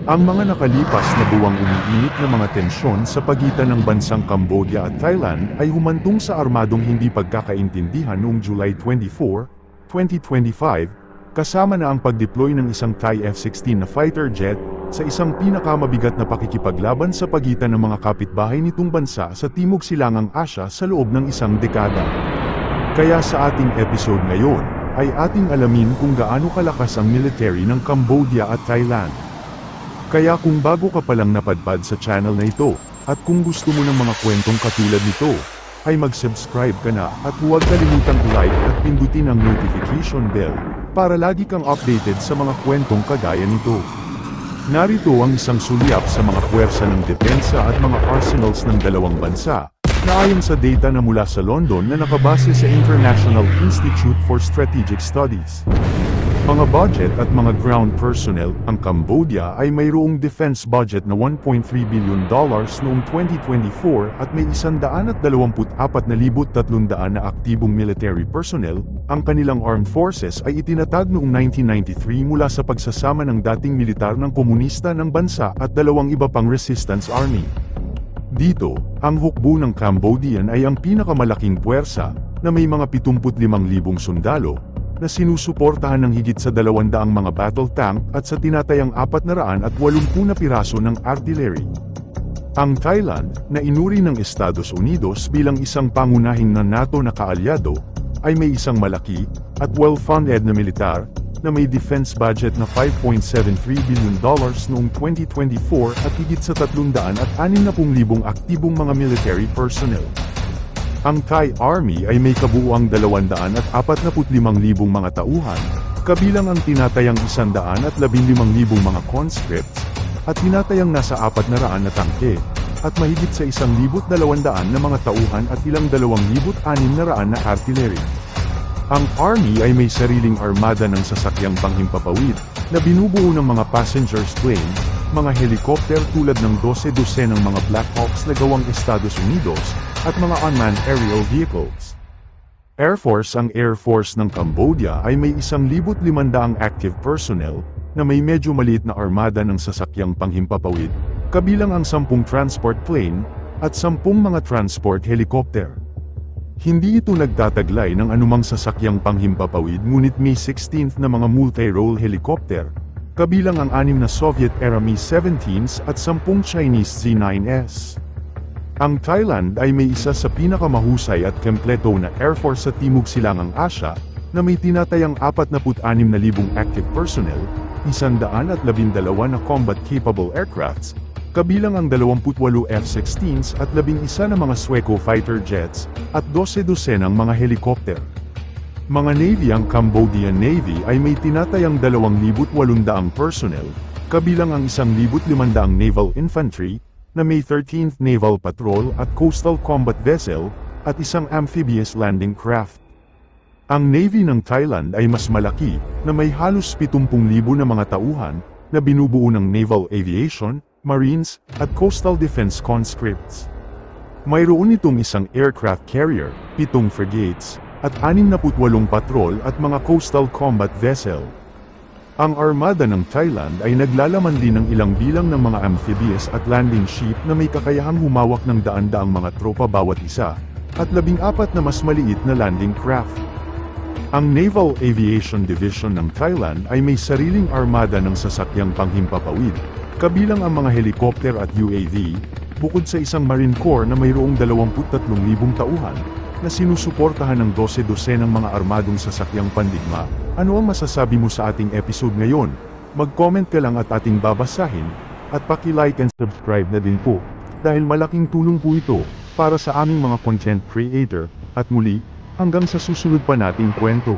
Ang mga nakalipas na buwang umiinit na mga tensyon sa pagitan ng bansang Cambodia at Thailand ay humantong sa armadong hindi pagkakaintindihan noong July 24, 2025, kasama na ang pagdeploy ng isang Thai F-16 na fighter jet sa isang pinakamabigat na pakikipaglaban sa pagitan ng mga kapitbahay nitong bansa sa Timog Silangang Asya sa loob ng isang dekada. Kaya sa ating episode ngayon, ay ating alamin kung gaano kalakas ang military ng Cambodia at Thailand. Kaya kung bago ka palang napadpad sa channel na ito, at kung gusto mo ng mga kwentong katulad nito, ay mag-subscribe ka na at huwag kalimutang like at pindutin ang notification bell para lagi kang updated sa mga kwentong kagaya nito. Narito ang isang sulyap sa mga puwersa ng depensa at mga arsenals ng dalawang bansa, na ayon sa data na mula sa London na nakabase sa International Institute for Strategic Studies. Mga budget at mga ground personnel, ang Cambodia ay mayroong defense budget na $1.3 billion noong 2024 at may 124,300 na aktibong military personnel. Ang kanilang armed forces ay itinatag noong 1993 mula sa pagsasama ng dating militar ng komunista ng bansa at dalawang iba pang resistance army. Dito, ang hukbo ng Cambodian ay ang pinakamalaking puwersa na may mga 75,000 sundalo, na sinusuportahan ng higit sa 200 mga battle tank at sa tinatayang 480 na piraso ng artillery. Ang Thailand, na inuri ng Estados Unidos bilang isang pangunahing na NATO na kaalyado, ay may isang malaki at well-funded na militar na may defense budget na $5.73 billion noong 2024 at higit sa 360,000 aktibong mga military personnel. Ang Thai Army ay may kabuuang 245,000 mga tauhan, kabilang ang tinatayang 115,000 mga conscripts, at tinatayang nasa 400 na tangke, at mahigit sa 1,200 na mga tauhan at ilang 2,600 na artillery. Ang Army ay may sariling armada ng sasakyang panghimpapawid, na binubuo ng mga passengers plane, mga helicopter tulad ng 12 dosenang mga Black Hawks na gawang Estados Unidos, at mga unmanned aerial vehicles. Air Force. Ang Air Force ng Cambodia ay may 1,500 active personnel, na may medyo maliit na armada ng sasakyang panghimpapawid, kabilang ang 10 transport plane, at 10 mga transport helicopter. Hindi ito nagtataglay ng anumang sasakyang panghimpapawid ngunit may 16th na mga multi-role helicopter, kabilang ang 6 na Soviet-era Mi-17s at 10 Chinese Z-9s. Ang Thailand ay may isa sa pinakamahusay at kompleto na Air Force sa Timog Silangang Asya, na may tinatayang 46,000 active personnel, 112 na combat-capable aircrafts, kabilang ang 28 F-16s at 11 na mga Sueco fighter jets, at 12 dosenang mga helicopter. Mga Navy. Ang Cambodian Navy ay may tinatayang 2,800 personnel, kabilang ang 1,500 naval infantry, na may 13th Naval Patrol at Coastal Combat Vessel, at isang amphibious landing craft. Ang Navy ng Thailand ay mas malaki, na may halos 70,000 na mga tauhan, na binubuo ng Naval Aviation, Marines, at Coastal Defense conscripts. Mayroon itong isang aircraft carrier, 7 frigates, at 68 patrol at mga Coastal Combat Vessel. Ang armada ng Thailand ay naglalaman din ng ilang bilang ng mga amphibious at landing ship na may kakayahang humawak ng daan-daang mga tropa bawat isa, at 14 na mas maliit na landing craft. Ang Naval Aviation Division ng Thailand ay may sariling armada ng sasakyang panghimpapawid, kabilang ang mga helicopter at UAV, bukod sa isang Marine Corps na mayroong 23,000 tauhan, na sinusuportahan ng 12 dosenang mga armadong sasakyang pandigma. Ano ang masasabi mo sa ating episode ngayon? Mag-comment ka lang at ating babasahin, at paki-like and subscribe na din po, dahil malaking tulong po ito, para sa aming mga content creator, at muli, hanggang sa susunod pa nating kwento.